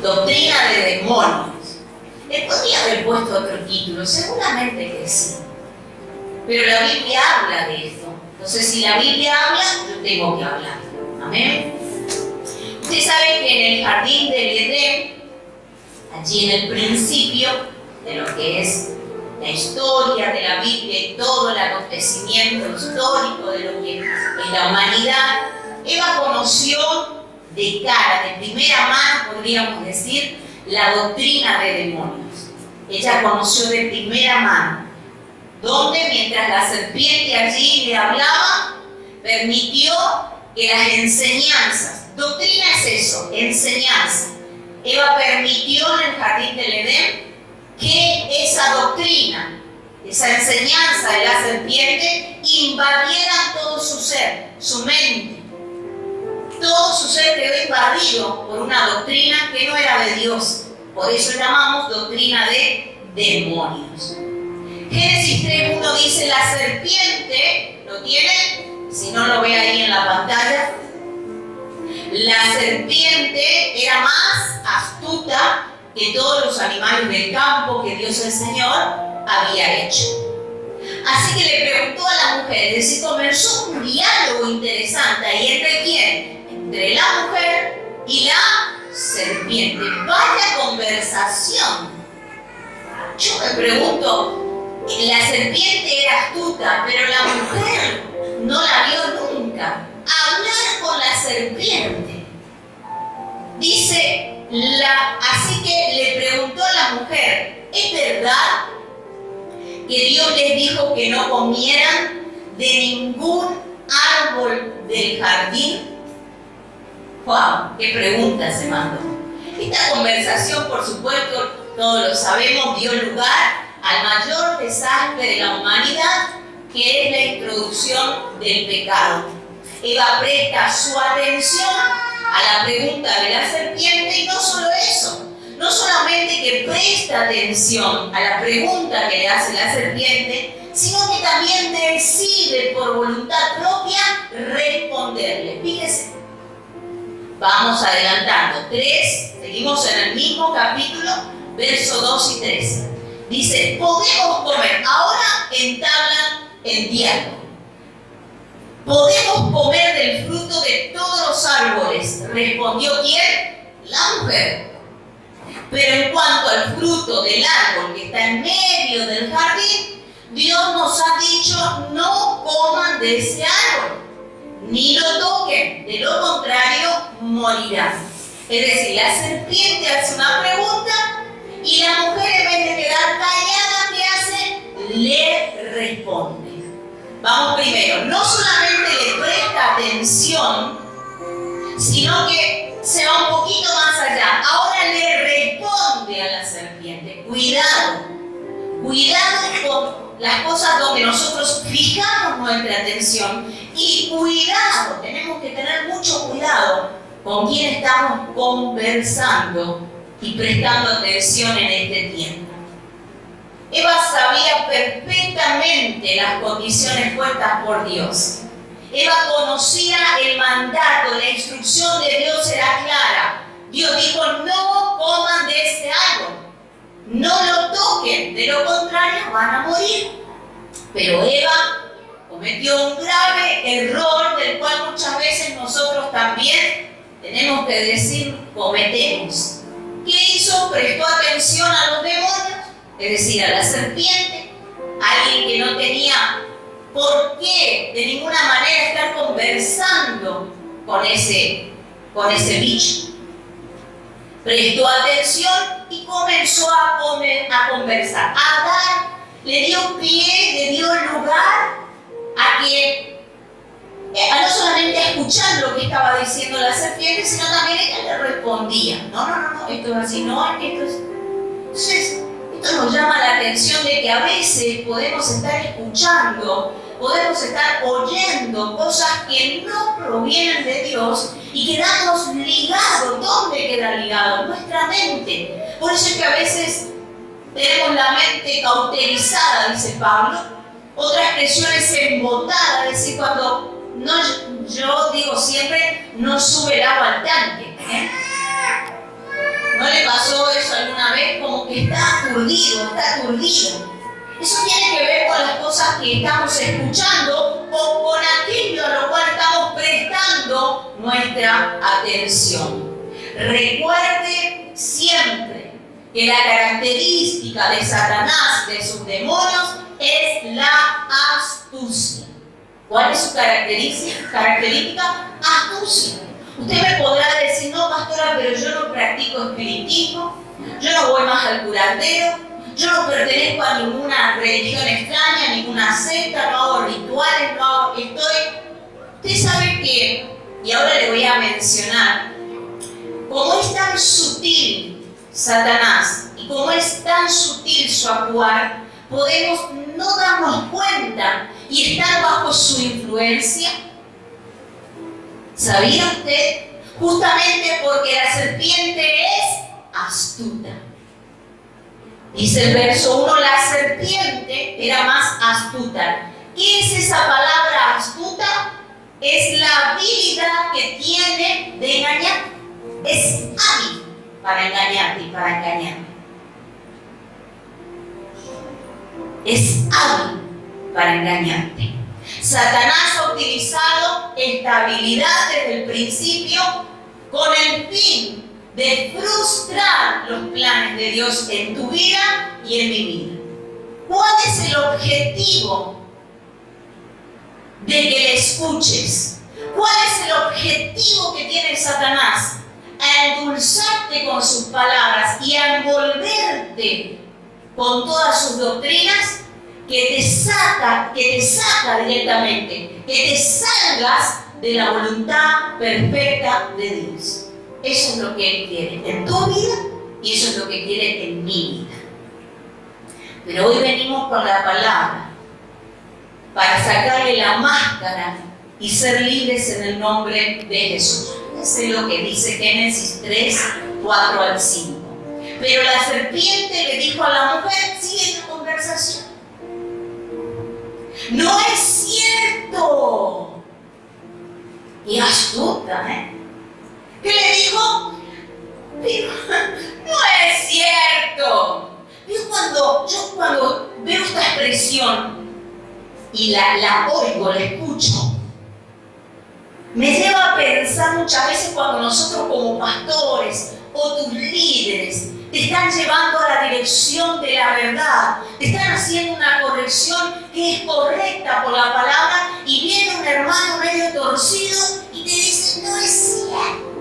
doctrina de demonios. Le podría haber puesto otro título, seguramente que sí. Pero la Biblia habla de esto. Entonces, si la Biblia habla, yo tengo que hablar. Amén. Ustedes saben que en el jardín del Edén, allí en el principio de lo que es la historia de la Biblia y todo el acontecimiento histórico de lo que es la humanidad, Eva conoció de cara, de primera mano, podríamos decir, la doctrina de demonios. Ella conoció de primera mano, donde mientras la serpiente allí le hablaba, permitió que las enseñanzas, doctrina es eso, enseñanza. Eva permitió en el jardín del Edén que esa doctrina, esa enseñanza de la serpiente invadiera todo su ser, su mente. Todo su ser quedó invadido por una doctrina que no era de Dios. Por eso llamamos doctrina de demonios. Génesis 3:1 dice: la serpiente, ¿lo tiene? Si no lo ve ahí en la pantalla. La serpiente era más astuta que todos los animales del campo que Dios el Señor había hecho. Así que le preguntó a la mujer, es decir, comenzó un diálogo interesante. ¿Y entre quién? Entre la mujer y la serpiente. Vaya conversación. Yo me pregunto, la serpiente era astuta, pero la mujer no la vio nunca. Hablar con la serpiente. Dice, así que le preguntó a la mujer, ¿es verdad que Dios les dijo que no comieran de ningún árbol del jardín? ¡Wow! ¡Qué pregunta se mandó! Esta conversación, por supuesto, todos lo sabemos, dio lugar al mayor desastre de la humanidad, que es la introducción del pecado. Eva presta su atención a la pregunta de la serpiente y no solo eso, no solamente que presta atención a la pregunta que le hace la serpiente, sino que también decide por voluntad propia responderle. Fíjese, vamos adelantando. 3, seguimos en el mismo capítulo, versos 2 y 3. Dice, podemos comer, ahora entablan el diálogo. ¿Podemos comer del fruto de todos los árboles? Respondió ¿quién? La mujer. Pero en cuanto al fruto del árbol que está en medio del jardín, Dios nos ha dicho no coman de ese árbol, ni lo toquen, de lo contrario morirán. Es decir, la serpiente hace una pregunta y la mujer, en vez de quedar callada, ¿qué hace? Le responde. Vamos primero, no solamente le presta atención, sino que se va un poquito más allá. Ahora le responde a la serpiente. Cuidado, cuidado con las cosas donde nosotros fijamos nuestra atención. Y cuidado, tenemos que tener mucho cuidado con quién estamos conversando y prestando atención en este tiempo. Eva sabía perfectamente las condiciones puestas por Dios. Eva conocía el mandato, la instrucción de Dios era clara. Dios dijo, no coman de ese árbol, no lo toquen, de lo contrario van a morir. Pero Eva cometió un grave error del cual muchas veces nosotros también tenemos que decir, cometemos. ¿Qué hizo? Prestó atención a los demonios, es decir, a la serpiente, alguien que no tenía por qué de ninguna manera estar conversando con ese bicho. Prestó atención y comenzó a conversar, le dio pie, le dio lugar a que no solamente a escuchar lo que estaba diciendo la serpiente, sino también ella le respondía. No, esto es así, no, esto es... Entonces, esto nos llama la atención de que a veces podemos estar escuchando, podemos estar oyendo cosas que no provienen de Dios y quedamos ligados. ¿Dónde queda ligado? En nuestra mente. Por eso es que a veces tenemos la mente cauterizada, dice Pablo. Otra expresión es embotada, es decir, cuando yo digo siempre, no sube el agua al tanque. ¿No le pasó eso alguna vez? Como que está aturdido, está aturdido. Eso tiene que ver con las cosas que estamos escuchando o con aquello a lo cual estamos prestando nuestra atención. Recuerde siempre que la característica de Satanás, de sus demonios, es la astucia. ¿Cuál es su característica? Astucia. Usted me podrá decir, no, pastora, pero yo no practico espiritismo, yo no voy más al curandero, yo no pertenezco a ninguna religión extraña, a ninguna secta, no hago rituales, no hago... Usted sabe que, y ahora le voy a mencionar, como es tan sutil Satanás y como es tan sutil su actuar, podemos no darnos cuenta y estar bajo su influencia. ¿Sabía usted? Justamente porque la serpiente es astuta. Dice el verso 1, la serpiente era más astuta. ¿Qué es esa palabra astuta? Es la habilidad que tiene de engañar. Es hábil para engañarte y para engañarte. Es hábil para engañarte. Satanás ha utilizado esta habilidad desde el principio con el fin de frustrar los planes de Dios en tu vida y en mi vida. ¿Cuál es el objetivo de que le escuches? ¿Cuál es el objetivo que tiene Satanás? A endulzarte con sus palabras y a envolverte con todas sus doctrinas que te saca directamente, que te salgas de la voluntad perfecta de Dios. Eso es lo que Él quiere en tu vida y eso es lo que quiere en mi vida. Pero hoy venimos con la palabra para sacarle la máscara y ser libres en el nombre de Jesús. Eso es lo que dice Génesis 3, 4 al 5. Pero la serpiente le dijo a la mujer, sigue la conversación. No es cierto. Y astuta, ¿Qué le dijo? Dijo, no es cierto. Yo cuando veo esta expresión y la oigo, la escucho, me lleva a pensar muchas veces cuando nosotros como pastores o tus líderes te están llevando a la dirección de la verdad, te están haciendo una corrección que es correcta por la palabra y viene un hermano medio torcido y te dice, no es cierto.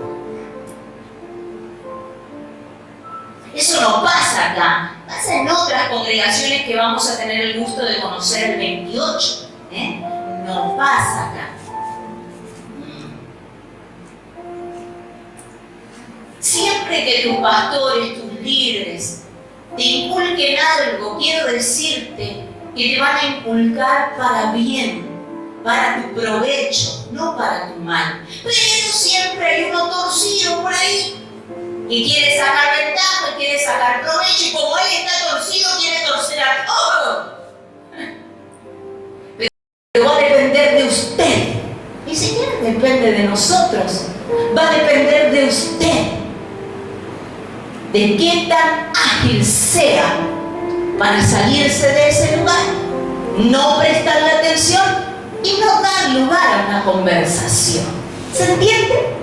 Eso no pasa acá, pasa en otras congregaciones que vamos a tener el gusto de conocer el 28. No pasa acá. Siempre que tus pastores, tus líderes, te inculquen algo, quiero decirte que te van a inculcar para bien, para tu provecho, no para tu mal. Pero siempre hay uno torcido por ahí que quiere sacar ventaja, quiere sacar provecho, y como él está torcido, quiere torcer a todo. Pero va a depender de usted. Ni siquiera depende de nosotros. Va a depender de usted. De qué tan ágil sea para salirse de ese lugar, no prestarle atención y no dar lugar a una conversación. ¿Se entiende?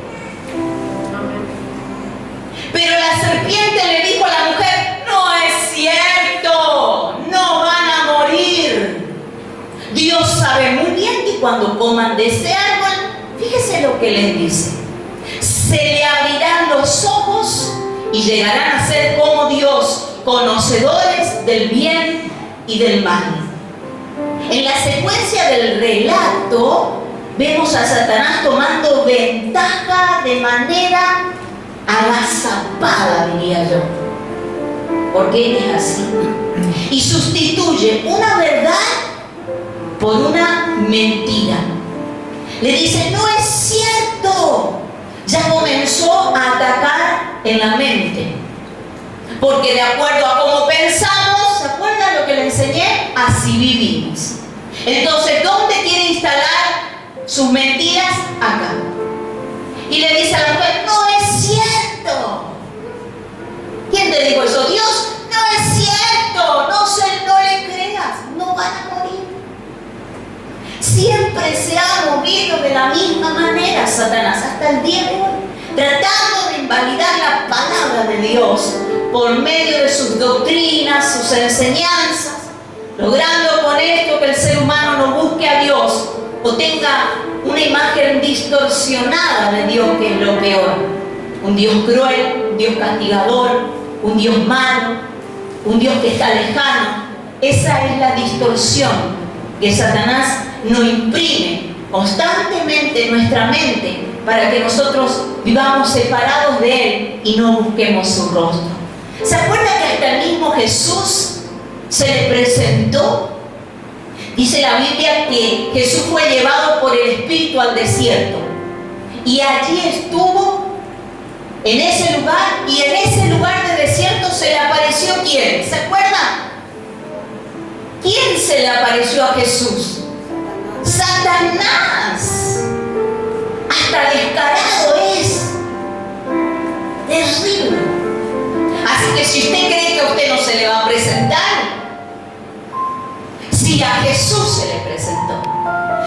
Pero la serpiente le dijo a la mujer, no es cierto, no van a morir. Dios sabe muy bien que cuando coman de ese árbol, fíjese lo que les dice, se le abrirán los ojos y llegarán a ser como Dios, conocedores del bien y del mal. En la secuencia del relato, vemos a Satanás tomando ventaja de manera agazapada, diría yo, porque él es así, y sustituye una verdad por una mentira. Le dice, no es cierto. Ya comenzó a atacar en la mente, porque de acuerdo a cómo pensamos, ¿se acuerdan lo que le enseñé? Así vivimos. Entonces, ¿dónde quiere instalar sus mentiras? Acá. Y le dice a la mujer, no es cierto. de la misma manera Satanás hasta el día de hoy, tratando de invalidar la palabra de Dios por medio de sus doctrinas, sus enseñanzas, logrando con esto que el ser humano no busque a Dios o tenga una imagen distorsionada de Dios, que es lo peor. Un Dios cruel, un Dios castigador, un Dios malo, un Dios que está lejano. Esa es la distorsión que Satanás nos imprime constantemente en nuestra mente para que nosotros vivamos separados de Él y no busquemos su rostro. ¿Se acuerda que hasta el mismo Jesús se le presentó? Dice la Biblia que Jesús fue llevado por el Espíritu al desierto y allí estuvo en ese lugar, y en ese lugar de desierto se le apareció ¿quién? ¿Se acuerdan? ¿Quién se le apareció a Jesús? Satanás. Hasta descarado es. Terrible. Así que si usted cree que a usted no se le va a presentar, si a Jesús se le presentó,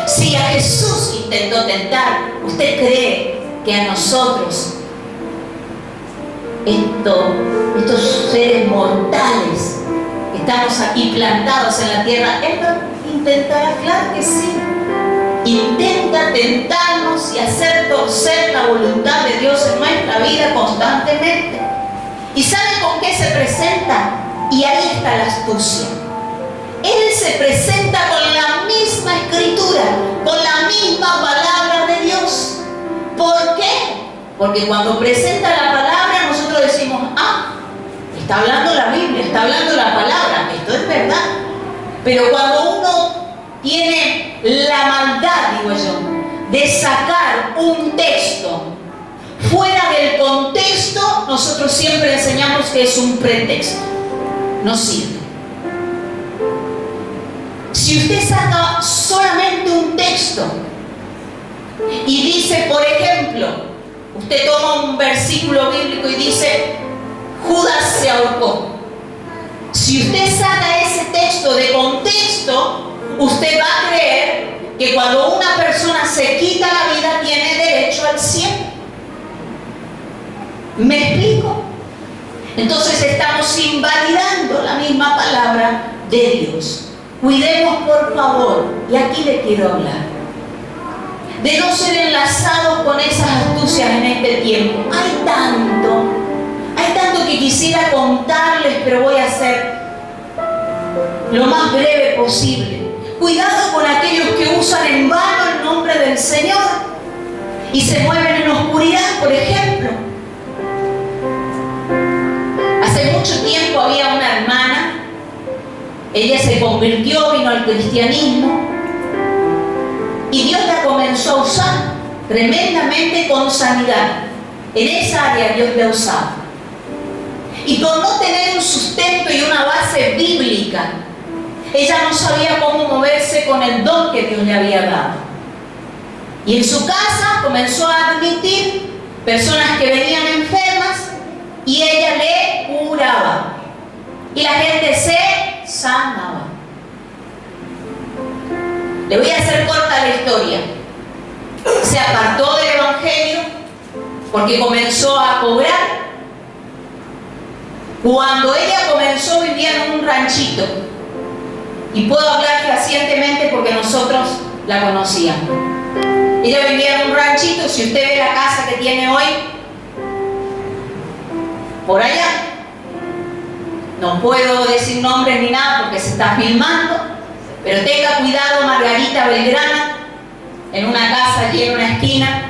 si a Jesús intentó tentar, ¿usted cree que a nosotros, estos seres mortales que estamos aquí plantados en la tierra, Él no intentará? Claro que sí. Intenta tentarnos y hacer torcer la voluntad de Dios en nuestra vida constantemente. ¿Y sabe con qué se presenta? Y ahí está la astucia. Él se presenta con la misma escritura, con la misma palabra de Dios. ¿Por qué? Porque cuando presenta la palabra nosotros decimos, está hablando la Biblia, está hablando la palabra, esto es verdad. Pero cuando uno tiene la maldad, digo yo, de sacar un texto fuera del contexto, nosotros siempre enseñamos que es un pretexto. No sirve. Si usted saca solamente un texto y dice, por ejemplo, usted toma un versículo bíblico y dice, Judas se ahorcó. Si usted saca ese texto de contexto, usted va a creer que cuando una persona se quita la vida tiene derecho al cielo. ¿Me explico? Entonces estamos invalidando la misma palabra de Dios. Cuidemos, por favor, y aquí le quiero hablar, de no ser enlazados con esas astucias en este tiempo. Hay tanto que quisiera contarles, pero voy a ser lo más breve posible. Cuidado con aquellos que usan en vano el nombre del Señor y se mueven en oscuridad, por ejemplo. Hace mucho tiempo había una hermana, ella se convirtió, vino al cristianismo y Dios la comenzó a usar tremendamente con sanidad. En esa área Dios la usaba. Y por no tener un sustento y una base bíblica, ella no sabía cómo moverse con el don que Dios le había dado. Y en su casa comenzó a admitir personas que venían enfermas y ella le curaba. Y la gente se sanaba. Le voy a hacer corta la historia. Se apartó del evangelio porque comenzó a cobrar. Cuando ella comenzó, vivía en un ranchito. Y puedo hablar fehacientemente porque nosotros la conocíamos. Ella vivía en un ranchito. Si usted ve la casa que tiene hoy, por allá, no puedo decir nombres ni nada porque se está filmando, pero tenga cuidado, Margarita Belgrana, en una casa allí en una esquina.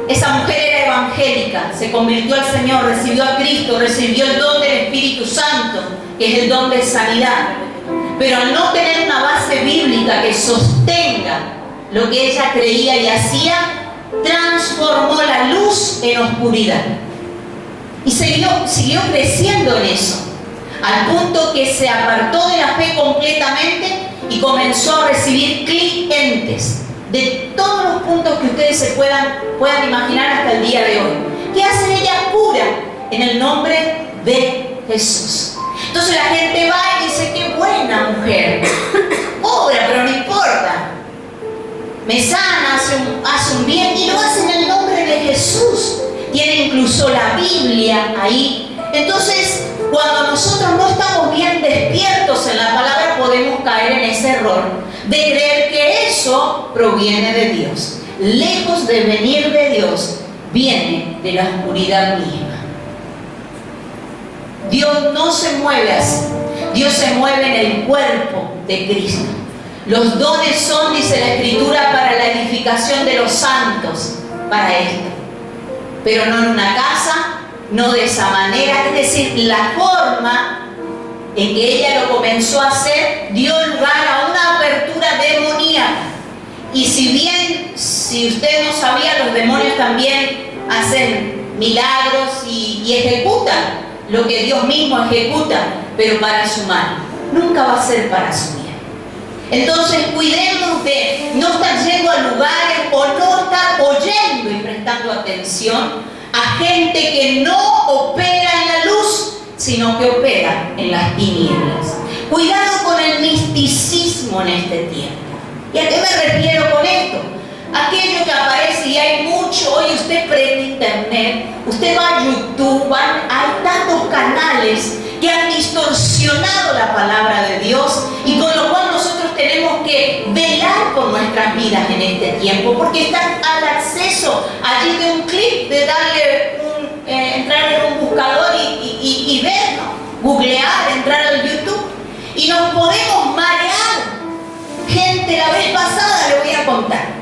Esa mujer era evangélica, se convirtió al Señor, recibió a Cristo, recibió el don del Espíritu Santo, que es el don de sanidad. Pero al no tener una base bíblica que sostenga lo que ella creía y hacía, transformó la luz en oscuridad. Y siguió creciendo en eso, al punto que se apartó de la fe completamente y comenzó a recibir clientes de todos los puntos que ustedes se puedan imaginar hasta el día de hoy. ¿Qué hace ella? Cura en el nombre de Jesús. Entonces la gente va y dice, qué buena mujer, obra, pero no importa. me sana, hace un bien, y lo hace en el nombre de Jesús. Tiene incluso la Biblia ahí. Entonces, cuando nosotros no estamos bien despiertos en la palabra, podemos caer en ese error de creer que eso proviene de Dios. Lejos de venir de Dios, viene de la oscuridad misma. Dios no se mueve así. Dios se mueve en el cuerpo de Cristo. Los dones son, dice la Escritura, para la edificación de los santos, para esto. Pero no en una casa, no de esa manera. Es decir, la forma en que ella lo comenzó a hacer dio lugar a una apertura demoníaca. Y si usted no sabía, los demonios también hacen milagros y ejecutan lo que Dios mismo ejecuta, pero para su mal. Nunca va a ser para su bien. Entonces, cuidemos de no estar yendo a lugares o no estar oyendo y prestando atención a gente que no opera en la luz, sino que opera en las tinieblas. Cuidado con el misticismo en este tiempo. ¿Y a qué me refiero con esto? Aquello que aparece, y hay mucho. Hoy usted prende internet, usted va a YouTube, hay tantos canales que han distorsionado la palabra de Dios, y con lo cual nosotros tenemos que velar por nuestras vidas en este tiempo, porque están al acceso allí de un clic, de darle entrar en un buscador y ver, ¿no? Googlear, entrar al YouTube, y nos podemos marear. Gente, la vez pasada le voy a contar.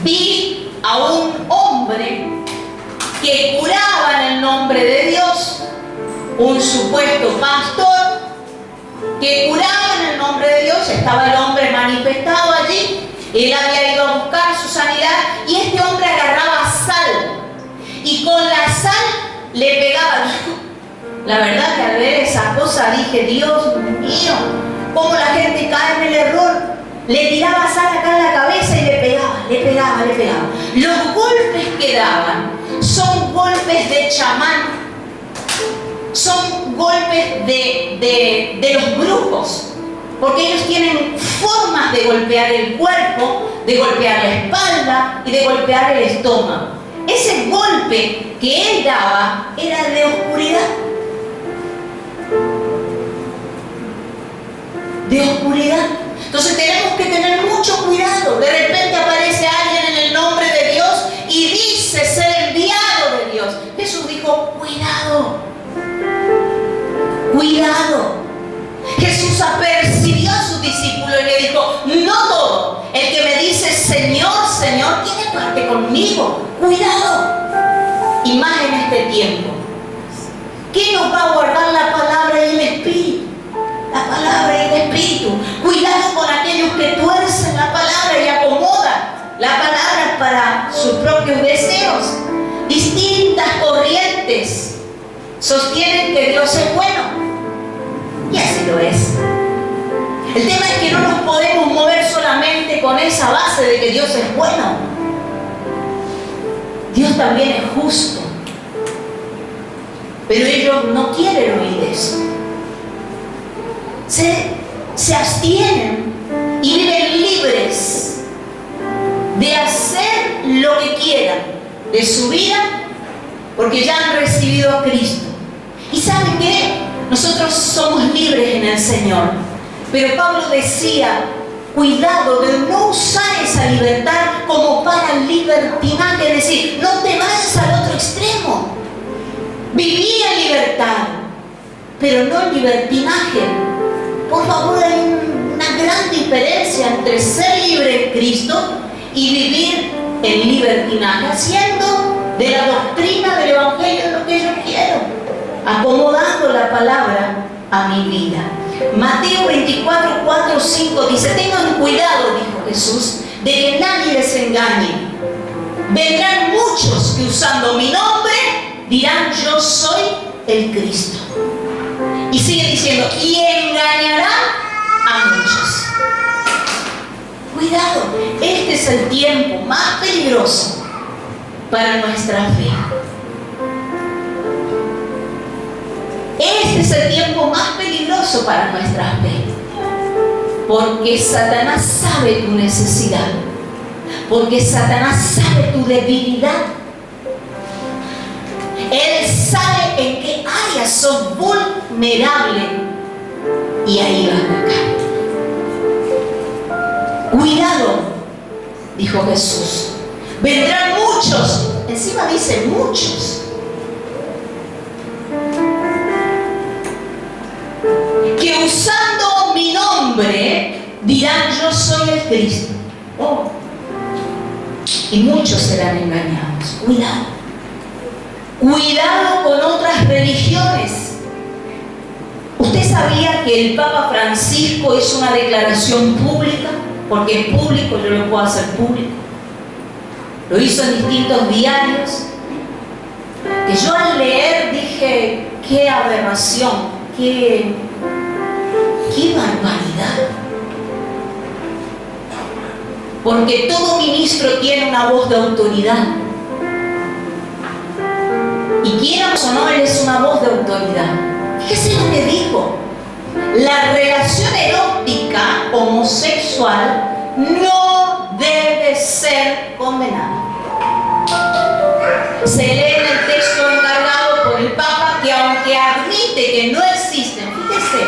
Vi a un hombre que curaba en el nombre de Dios, un supuesto pastor que curaba en el nombre de Dios. Estaba el hombre manifestado allí, él había ido a buscar su sanidad, y este hombre agarraba sal y con la sal le pegaba. La verdad que al ver esa cosa dije, Dios mío, cómo la gente cae en el error. Le tiraba sal acá en la cabeza y le pegaba. Los golpes que daban son golpes de chamán, son golpes de los brujos, porque ellos tienen formas de golpear el cuerpo, de golpear la espalda y de golpear el estómago. Ese golpe que él daba era de oscuridad. De oscuridad. Entonces tenemos que tener mucho cuidado. De repente aparece alguien en el nombre de Dios y dice ser enviado de Dios. Jesús dijo, cuidado, cuidado. Jesús apercibió a sus discípulos y le dijo, no todo el que me dice Señor, Señor, tiene parte conmigo. Cuidado. Y más en este tiempo. ¿Qué nos va a guardar la palabra y el Espíritu? La palabra y el Espíritu. Cuidado con aquellos que tuercen la palabra y acomodan la palabra para sus propios deseos. Distintas corrientes sostienen que Dios es bueno, y así lo es. El tema es que no nos podemos mover solamente con esa base de que Dios es bueno. Dios también es justo, pero ellos no quieren oír eso. Se abstienen y viven libres de hacer lo que quieran de su vida, porque ya han recibido a Cristo. ¿Y saben qué? Nosotros somos libres en el Señor, pero Pablo decía, cuidado de no usar esa libertad como para libertinaje, es decir, no te vayas al otro extremo. Viví en libertad, pero no en libertinaje. Por favor, hay una gran diferencia entre ser libre en Cristo y vivir en libertinaje, haciendo de la doctrina del Evangelio lo que yo quiero, acomodando la palabra a mi vida. Mateo 24, 4, 5 dice, tengan cuidado, dijo Jesús, de que nadie les engañe. Vendrán muchos que usando mi nombre dirán, yo soy el Cristo. Y sigue diciendo, y engañarán a muchos. Cuidado, este es el tiempo más peligroso para nuestra fe. Este es el tiempo más peligroso para nuestra fe, porque Satanás sabe tu necesidad. porque Satanás sabe tu debilidad. Él sabe en qué áreas sos vulnerable y ahí va a atacar. Cuidado, dijo Jesús. Vendrán muchos, encima dice muchos, que usando mi nombre dirán yo soy el Cristo. Oh. Y muchos serán engañados. Cuidado. Cuidado con otras religiones. ¿Usted sabía que el Papa Francisco hizo una declaración pública? Porque es público, yo lo puedo hacer público. Lo hizo en distintos diarios. Que yo al leer dije, qué aberración, qué barbaridad. Porque todo ministro tiene una voz de autoridad. Y quieramos o no, él es una voz de autoridad. Fíjese lo que dijo. La relación erótica homosexual no debe ser condenada. Se lee en el texto encargado por el Papa que aunque admite que no existen, fíjese,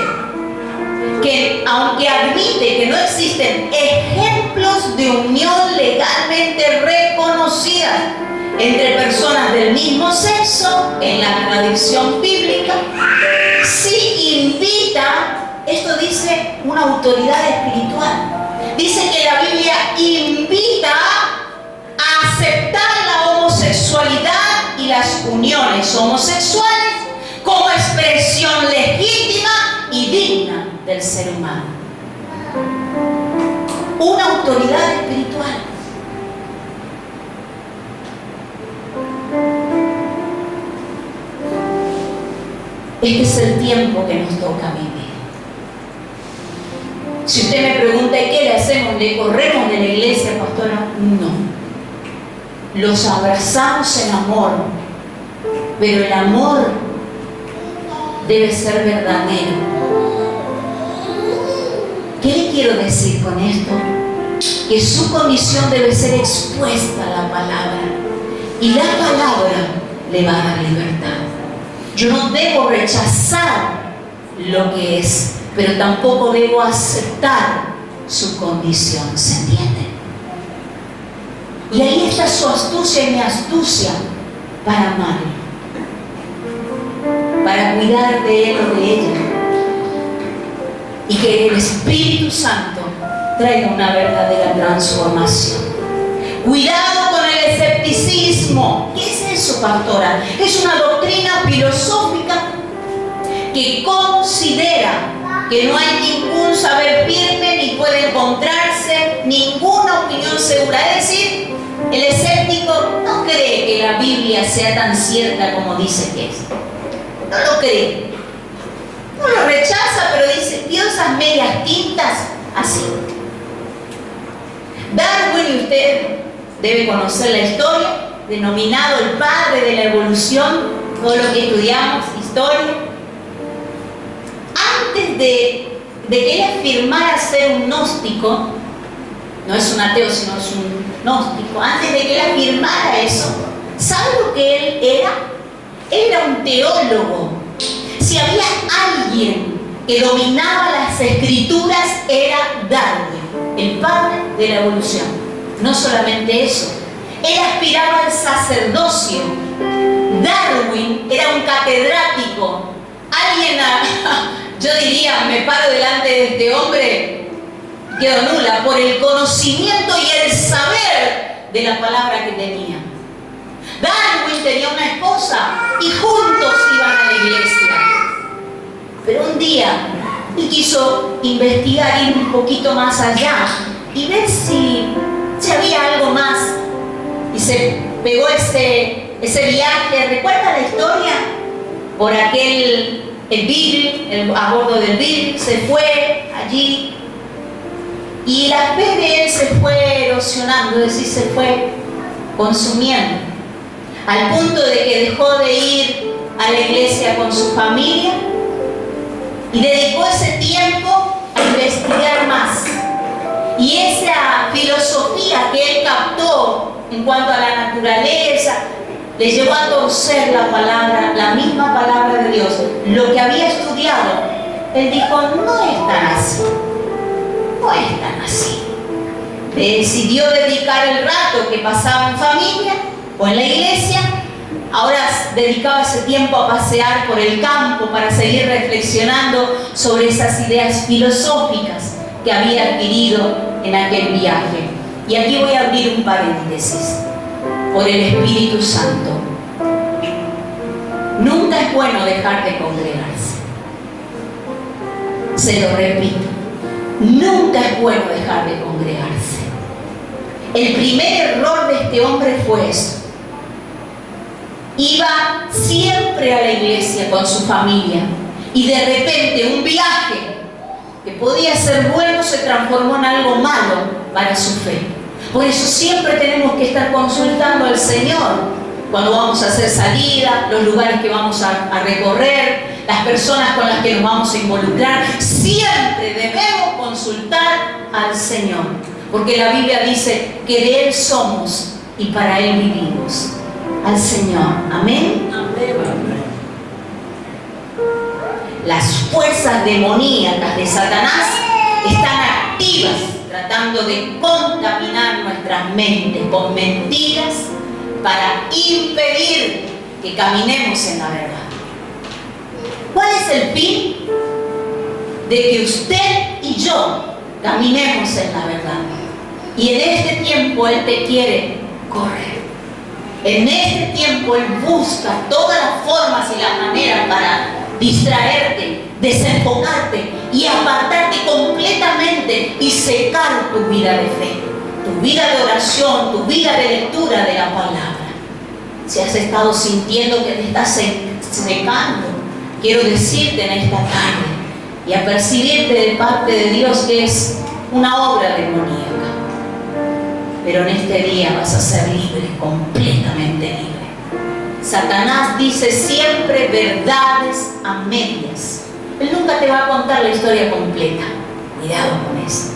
que aunque admite que no existen ejemplos de unión legalmente reconocida entre personas del mismo sexo en la tradición bíblica, sí invita, esto dice una autoridad espiritual, dice que la Biblia invita a aceptar la homosexualidad y las uniones homosexuales como expresión legítima y digna del ser humano. Una autoridad espiritual. Este es el tiempo que nos toca vivir. Si usted me pregunta, ¿y qué le hacemos? ¿Le corremos de la iglesia, pastora? No. Los abrazamos en amor, pero el amor debe ser verdadero. ¿Qué le quiero decir con esto? Que su condición debe ser expuesta a la palabra, y la palabra le va a dar libertad. Yo no debo rechazar lo que es, pero tampoco debo aceptar su condición, ¿se entiende? Y ahí está su astucia y mi astucia para amarlo, para cuidar de él o de ella, y que el Espíritu Santo traiga una verdadera transformación. Cuidado con el escepticismo. ¿Qué es eso, pastora? Es una doctrina filosófica que considera que no hay ningún saber firme ni puede encontrarse ninguna opinión segura. Es decir, el escéptico no cree que la Biblia sea tan cierta como dice que es. No lo cree. No lo rechaza, pero dice, dio esas medias tintas así. Darwin, y usted debe conocer la historia, denominado el padre de la evolución, todo lo que estudiamos, historia. Antes de que él afirmara ser un gnóstico, no es un ateo, sino es un gnóstico, antes de que él afirmara eso, ¿sabe lo que él era? Él era un teólogo. Si había alguien que dominaba las escrituras, era Darwin, el padre de la evolución. No solamente eso, él aspiraba al sacerdocio. Darwin era un catedrático. Alguien, yo diría, me paro delante de este hombre, quedo nula por el conocimiento y el saber de la palabra que tenía. Darwin tenía una esposa y juntos iban a la iglesia. Pero un día él quiso investigar, ir un poquito más allá y ver si había algo más. Y se pegó ese viaje. ¿Recuerda la historia? Por el Beagle, a bordo del Beagle, se fue allí. Y la fe de él se fue erosionando, es decir, se fue consumiendo. Al punto de que dejó de ir a la iglesia con su familia y dedicó ese tiempo a investigar más. Y esa filosofía que él captó en cuanto a la naturaleza, le llevó a torcer la palabra, la misma palabra de Dios. Lo que había estudiado, él dijo, no es tan así. No es tan así. Decidió dedicar el rato que pasaba en familia o en la iglesia. Ahora dedicaba ese tiempo a pasear por el campo para seguir reflexionando sobre esas ideas filosóficas que había adquirido en aquel viaje. Y aquí voy a abrir un paréntesis. Por el Espíritu Santo. Nunca es bueno dejar de congregarse. Se lo repito. Nunca es bueno dejar de congregarse. El primer error de este hombre fue eso. Iba siempre a la iglesia con su familia y de repente un viaje que podía ser bueno se transformó en algo malo para su fe. Por eso siempre tenemos que estar consultando al Señor cuando vamos a hacer salida, los lugares que vamos a recorrer, las personas con las que nos vamos a involucrar. Siempre debemos consultar al Señor, porque la Biblia dice que de Él somos y para Él vivimos. Al Señor. Amén. Amén. Las fuerzas demoníacas de Satanás están activas tratando de contaminar nuestras mentes con mentiras para impedir que caminemos en la verdad. ¿Cuál es el fin? De que usted y yo caminemos en la verdad. Y en este tiempo Él te quiere correr. En este tiempo Él busca todas las formas y las maneras para distraerte, desenfocarte y apartarte completamente y secar tu vida de fe, tu vida de oración, tu vida de lectura de la palabra. Si has estado sintiendo que te estás secando, quiero decirte en esta tarde y a percibirte de parte de Dios que es una obra demoníaca. Pero en este día vas a ser libre, completamente libre. Satanás dice siempre verdades a medias. Él nunca te va a contar la historia completa. Cuidado con eso.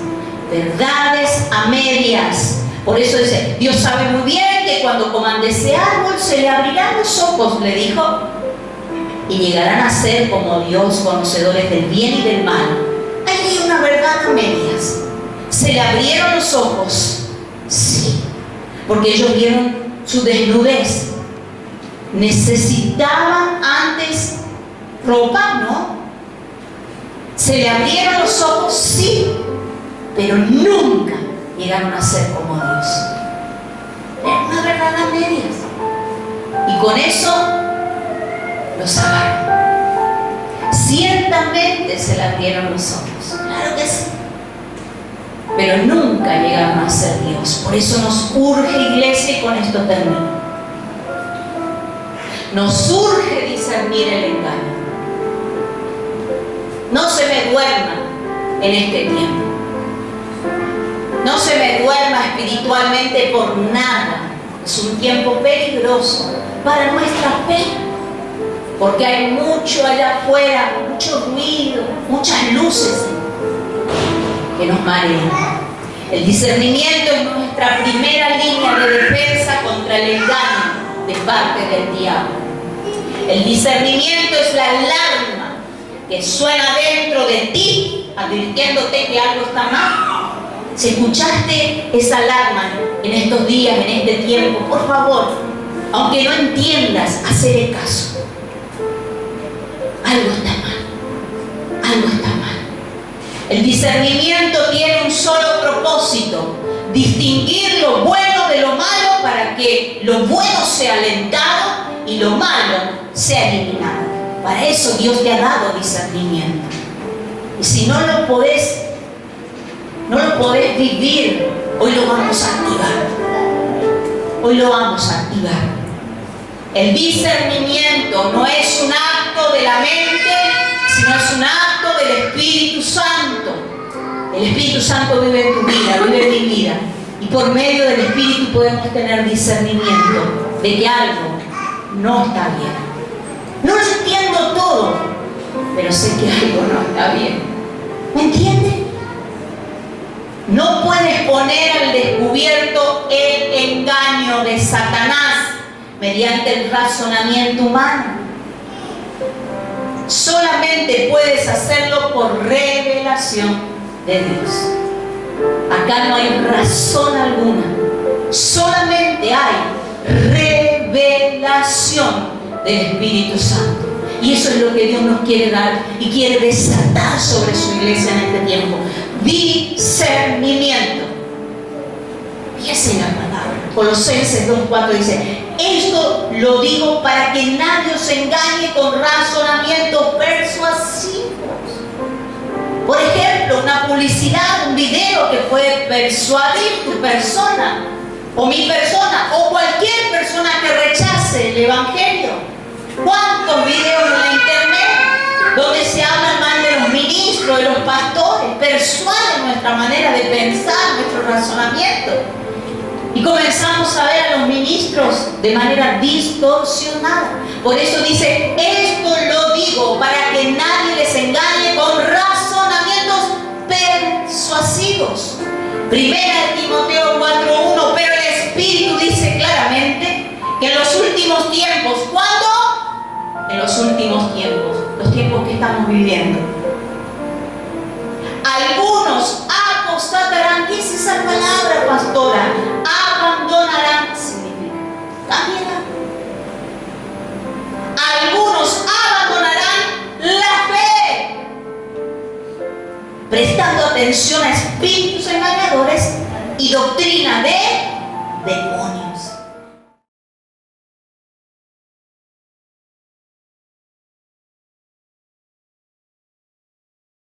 Verdades a medias. Por eso dice, Dios sabe muy bien que cuando coman de ese árbol se le abrirán los ojos, le dijo, y llegarán a ser como Dios, conocedores del bien y del mal. Hay una verdad a medias. Se le abrieron los ojos. Sí, porque ellos vieron su desnudez. Necesitaban antes ropa, ¿no? Se le abrieron los ojos, sí, pero nunca llegaron a ser como Dios. Era una verdad a medias. Y con eso los agarró. Ciertamente se le abrieron los ojos, claro que sí. Pero nunca llegaron a ser Dios. Por eso nos urge, iglesia, y con esto termino. Nos urge discernir el engaño. No se me duerma en este tiempo. No se me duerma espiritualmente por nada. Es un tiempo peligroso para nuestra fe. Porque hay mucho allá afuera, mucho ruido, muchas luces que nos marean. El discernimiento es nuestra primera línea de defensa contra el engaño de parte del diablo. El discernimiento es la alarma que suena dentro de ti, advirtiéndote que algo está mal. Si escuchaste esa alarma en estos días, en este tiempo, por favor, aunque no entiendas, hacerle caso. Algo está mal. Algo está mal. El discernimiento tiene un solo propósito: distinguir lo bueno de lo malo para que lo bueno sea alentado y lo malo sea eliminado. Para eso Dios te ha dado discernimiento. Y si no lo podés vivir, hoy lo vamos a activar. Hoy lo vamos a activar. El discernimiento no es un acto de la mente, sino es un acto del Espíritu Santo. El Espíritu Santo vive en tu vida, vive en mi vida. Y por medio del Espíritu podemos tener discernimiento de que algo no está bien. No lo entiendo todo, pero sé que algo no está bien. ¿Me entiende? No puedes poner al descubierto el engaño de Satanás mediante el razonamiento humano. Solamente puedes hacerlo por revelación de Dios. Acá no hay razón alguna. Solamente hay revelación del Espíritu Santo. Y eso es lo que Dios nos quiere dar y quiere desatar sobre su iglesia en este tiempo. Discernimiento. Fíjense la palabra. Colosenses 2:4 dice: esto lo digo para que nadie os engañe con razonamientos persuasivos. Por ejemplo, una publicidad, un video que puede persuadir tu persona, o mi persona, o cualquier persona que rechace el Evangelio. ¿Cuántos videos en la internet donde se habla mal de los ministros, de los pastores, persuaden nuestra manera de pensar, nuestro razonamiento? Y comenzamos a ver a los ministros de manera distorsionada. Por eso dice: esto lo digo para que nadie les engañe con razonamientos persuasivos. Primera de Timoteo 4:1. Pero el Espíritu dice claramente que en los últimos tiempos, ¿cuándo? En los últimos tiempos, los tiempos que estamos viviendo, algunos apostatarán. ¿Qué es esa palabra, pastora? Abandonarán, significa, cambiarán. Algunos abandonarán la fe, prestando atención a espíritus engañadores y doctrina de demonios.